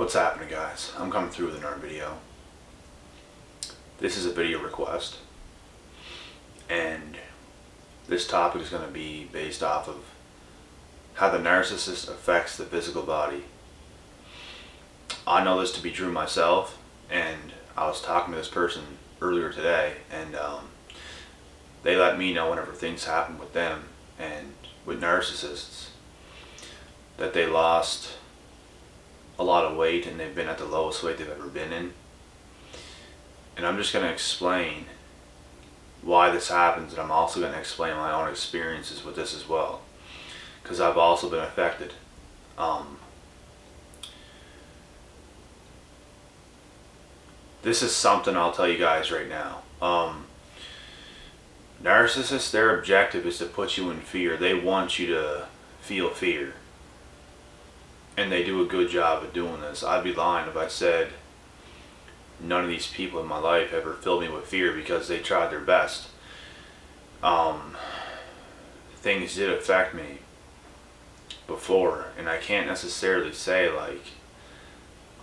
What's happening, guys? I'm coming through with another video. This is a video request, and this topic is going to be based off of how the narcissist affects the physical body. I know this to be true myself, and I was talking to this person earlier today, and they let me know whenever things happen with them and with narcissists that they lost a lot of weight and they've been at the lowest weight they've ever been in. And I'm just going to explain why this happens, and I'm also going to explain my own experiences with this as well, because I've also been affected. This is something I'll tell you guys right now. Narcissists, their objective is to put you in fear. They want you to feel fear. And they do a good job of doing this. I'd be lying if I said none of these people in my life ever filled me with fear, because they tried their best. Things did affect me before, and I can't necessarily say like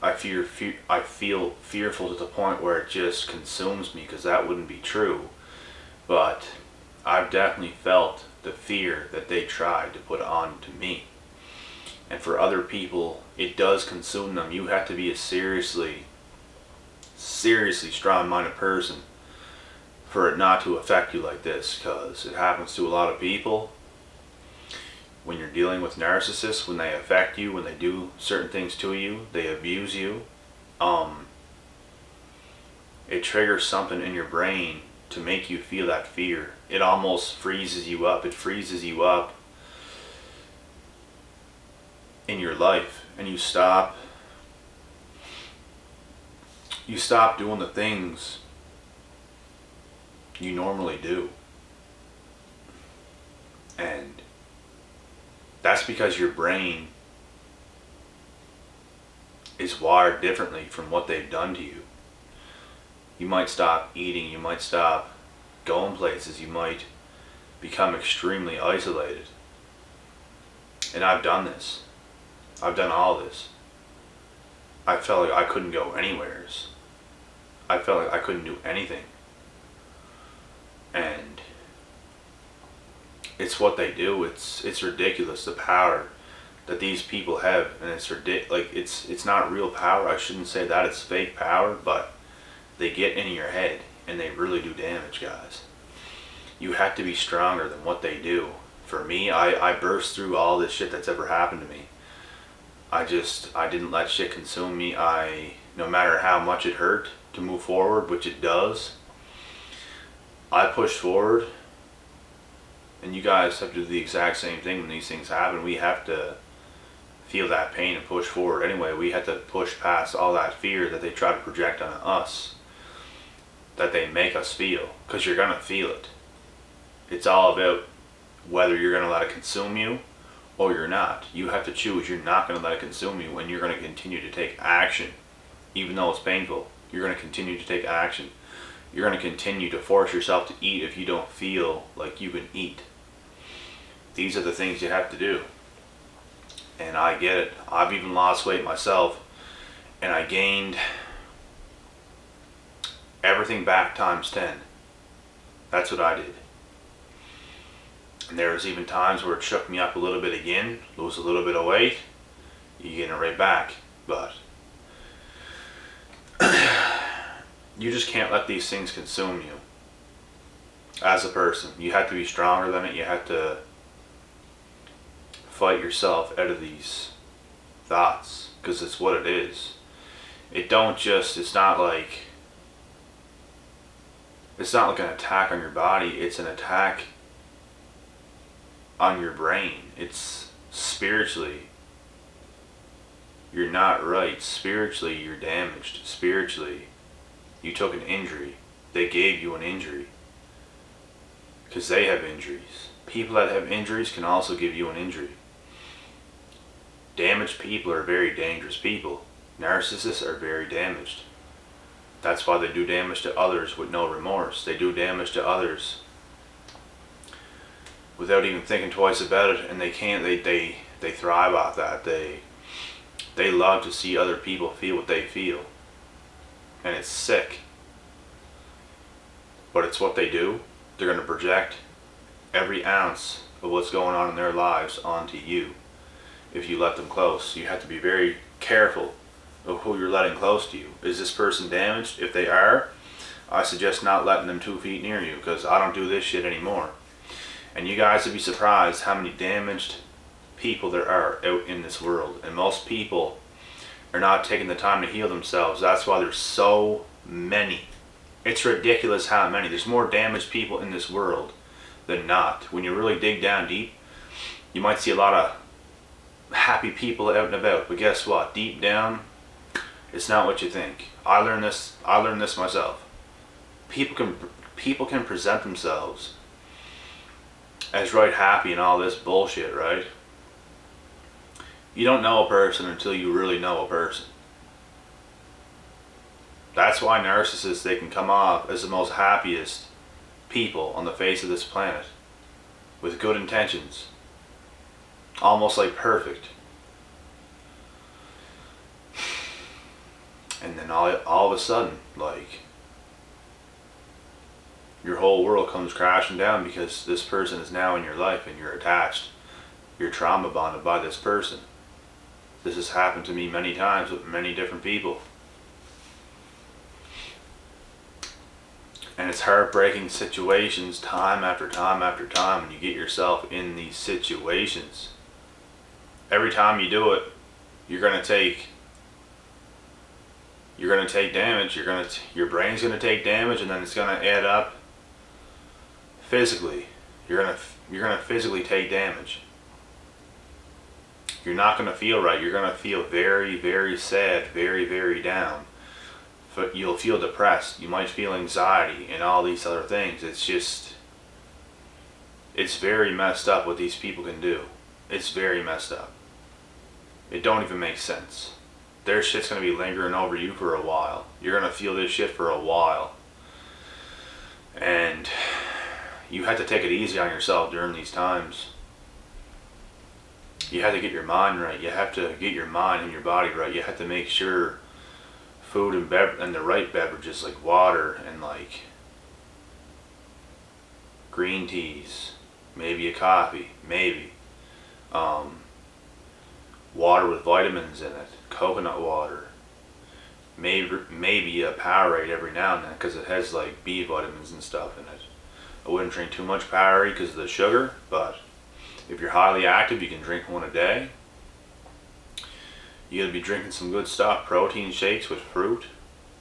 I feel fearful to the point where it just consumes me, because that wouldn't be true. But I've definitely felt the fear that they tried to put on to me. And for other people, it does consume them. You have to be a seriously strong-minded person for it not to affect you like this, because it happens to a lot of people. When you're dealing with narcissists, when they affect you, when they do certain things to you, they abuse you, it triggers something in your brain to make you feel that fear. It almost freezes you up. It freezes you up in your life, and you stop doing the things you normally do. And that's because your brain is wired differently from what they've done to you. You might stop eating, you might stop going places, you might become extremely isolated. And I've done this. I've done all this. I felt like I couldn't go anywheres. I felt like I couldn't do anything. And it's what they do. It's ridiculous, the power that these people have, and it's not real power. I shouldn't say that, it's fake power, but they get in your head and they really do damage, guys. You have to be stronger than what they do. For me, I burst through all this shit that's ever happened to me. I didn't let shit consume me. No matter how much it hurt to move forward, which it does, I pushed forward. And you guys have to do the exact same thing when these things happen. We have to feel that pain and push forward anyway. We have to push past all that fear that they try to project on us, that they make us feel, because you're gonna feel it. It's all about whether you're gonna let it consume you or you're not. You have to choose. You're not going to let it consume you, and you're going to continue to take action. Even though it's painful, you're going to continue to take action. You're going to continue to force yourself to eat if you don't feel like you can eat. These are the things you have to do. And I get it. I've even lost weight myself, and I gained everything back times 10. That's what I did. And there was even times where it shook me up a little bit again, lose a little bit of weight, you get it right back. But you just can't let these things consume you as a person. You have to be stronger than it. You have to fight yourself out of these thoughts, because it's what it is. It's not like an attack on your body. It's an attack on your brain. It's spiritually, you're not right. Spiritually, you're damaged. Spiritually, you took an injury. They gave you an injury, because they have injuries. People that have injuries can also give you an injury. Damaged people are very dangerous people. Narcissists are very damaged. That's why they do damage to others with no remorse. They do damage to others without even thinking twice about it, and they thrive off that. They love to see other people feel what they feel. And it's sick. But it's what they do. They're going to project every ounce of what's going on in their lives onto you if you let them close. You have to be very careful of who you're letting close to you. Is this person damaged? If they are, I suggest not letting them 2 feet near you, because I don't do this shit anymore. And you guys would be surprised how many damaged people there are out in this world. And most people are not taking the time to heal themselves. That's why there's so many. It's ridiculous how many. There's more damaged people in this world than not. When you really dig down deep, you might see a lot of happy people out and about. But guess what? Deep down, it's not what you think. I learned this myself. People can present themselves as right happy and all this bullshit, right? You don't know a person until you really know a person. That's why narcissists, they can come off as the most happiest people on the face of this planet, with good intentions, almost like perfect. And then all of a sudden, like, your whole world comes crashing down because this person is now in your life and you're attached. You're trauma bonded by this person. This has happened to me many times with many different people. And it's heartbreaking situations time after time after time when you get yourself in these situations. Every time you do it, you're gonna take damage. Your brain's gonna take damage, and then it's gonna add up physically. You're gonna physically take damage. You're not gonna feel right. You're gonna feel very, very sad, very, very down. But you'll feel depressed. You might feel anxiety and all these other things. It's very messed up what these people can do. It's very messed up. It don't even make sense. Their shit's gonna be lingering over you for a while. You're gonna feel this shit for a while. And you have to take it easy on yourself during these times. You have to get your mind right. You have to get your mind and your body right. You have to make sure food and the right beverages like water and like green teas, maybe a coffee, maybe water with vitamins in it, coconut water, maybe a Powerade every now and then because it has like B vitamins and stuff in it. I wouldn't drink too much Powerade because of the sugar, but if you're highly active, you can drink one a day. You gotta be drinking some good stuff, protein shakes with fruit,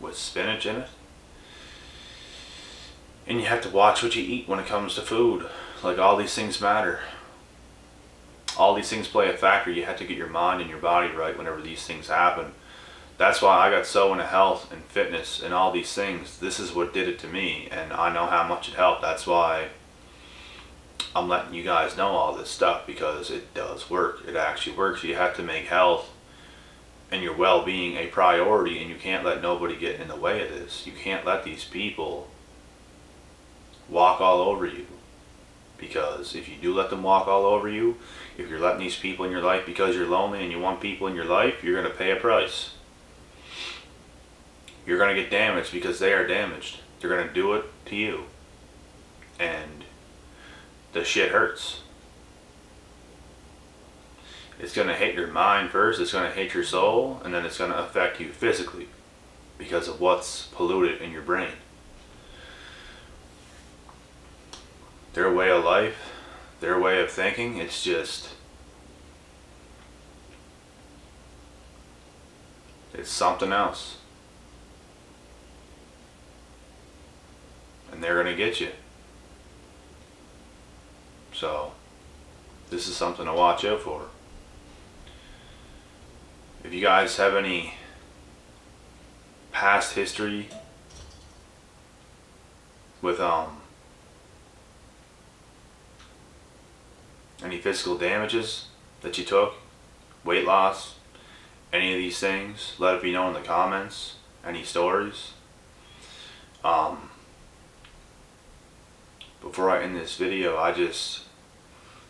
with spinach in it. And you have to watch what you eat when it comes to food. Like, all these things matter. All these things play a factor. You have to get your mind and your body right whenever these things happen. That's why I got so into health and fitness and all these things. This is what did it to me, and I know how much it helped. That's why I'm letting you guys know all this stuff, because it does work. It actually works. You have to make health and your well-being a priority, and you can't let nobody get in the way of this. You can't let these people walk all over you, because if you do let them walk all over you, if you're letting these people in your life because you're lonely and you want people in your life, you're going to pay a price. You're going to get damaged because they are damaged. They're going to do it to you, and the shit hurts. It's going to hit your mind first, it's going to hit your soul, and then it's going to affect you physically because of what's polluted in your brain. Their way of life, their way of thinking, it's something else. And they're going to get you. So, this is something to watch out for. If you guys have any past history with any physical damages that you took, weight loss, any of these things, let it be known in the comments. Any stories. Before I end this video,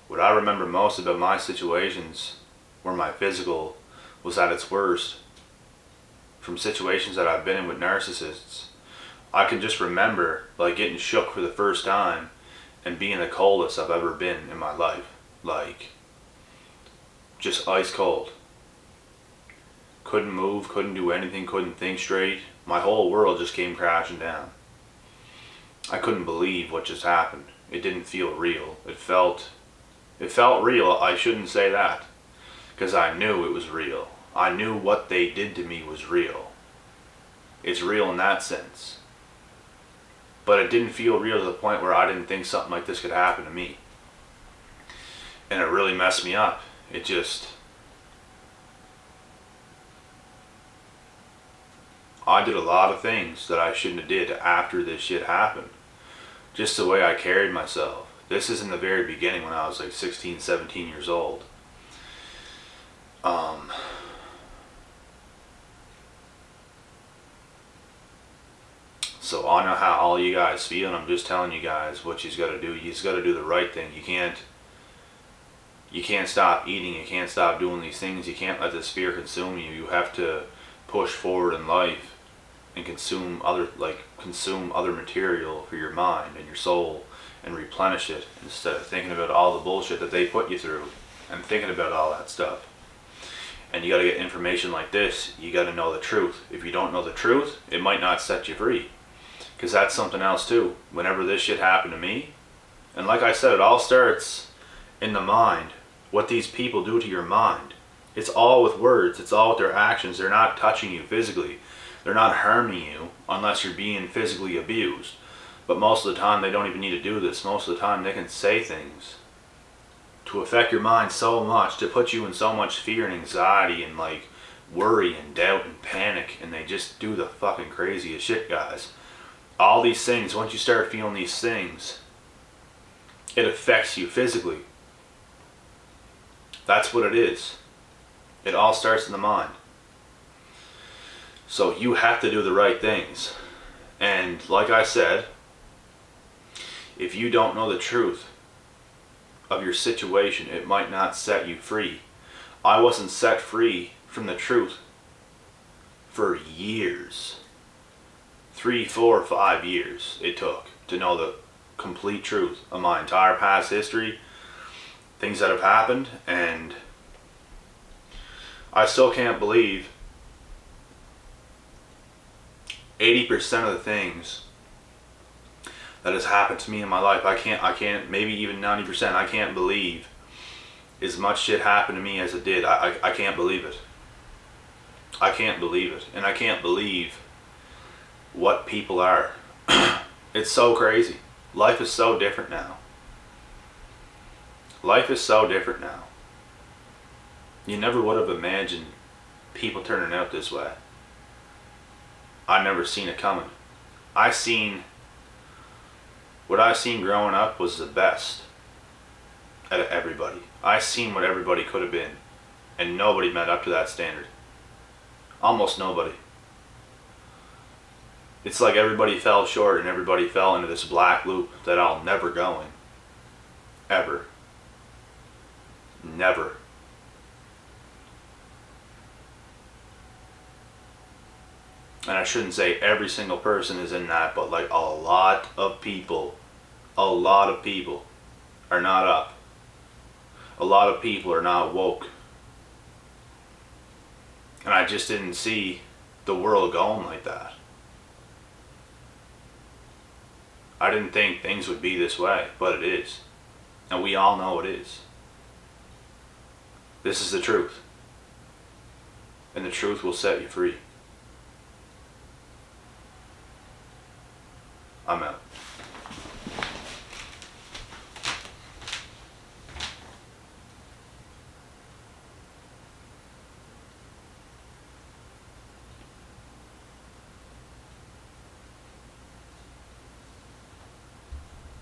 what I remember most about my situations were my physical was at its worst from situations that I've been in with narcissists. I can just remember like getting shook for the first time and being the coldest I've ever been in my life. Like, just ice cold. Couldn't move, couldn't do anything, couldn't think straight. My whole world just came crashing down. I couldn't believe what just happened. It didn't feel real. It felt real. I shouldn't say that, because I knew it was real. I knew what they did to me was real. It's real in that sense. But it didn't feel real to the point where I didn't think something like this could happen to me. And it really messed me up. It just... I did a lot of things that I shouldn't have did after this shit happened. Just the way I carried myself. This is in the very beginning when I was like 16, 17 years old. So I know how all you guys feel, and I'm just telling you guys what you've got to do. You've got to do the right thing. You can't stop eating. You can't stop doing these things. You can't let this fear consume you. You have to push forward in life and consume other material for your mind and your soul and replenish it instead of thinking about all the bullshit that they put you through and thinking about all that stuff. And you got to get information like this. You got to know the truth. If you don't know the truth, it might not set you free. Because that's something else too. Whenever this shit happened to me, and like I said, it all starts in the mind. What these people do to your mind. It's all with words. It's all with their actions. They're not touching you physically. They're not harming you unless you're being physically abused. But most of the time they don't even need to do this. Most of the time they can say things to affect your mind so much, to put you in so much fear and anxiety and like worry and doubt and panic, and they just do the fucking craziest shit, guys. All these things, once you start feeling these things, it affects you physically. That's what it is. It all starts in the mind. So you have to do the right things. And like I said, if you don't know the truth of your situation, it might not set you free. I wasn't set free from the truth for years. 3, 4, 5 years it took to know the complete truth of my entire past history, things that have happened, and I still can't believe 80% of the things that has happened to me in my life. I can't, maybe even 90%, I can't believe as much shit happened to me as it did. I can't believe it. I can't believe it. And I can't believe what people are. It's so crazy. Life is so different now. Life is so different now. You never would have imagined people turning out this way. I never seen it coming. What I seen growing up was the best out of everybody. I seen what everybody could have been, and nobody met up to that standard. Almost nobody. It's like everybody fell short and everybody fell into this black loop that I'll never go in. Ever. Never. And I shouldn't say every single person is in that, but like a lot of people are not up. A lot of people are not woke. And I just didn't see the world going like that. I didn't think things would be this way, but it is. And we all know it is. This is the truth. And the truth will set you free.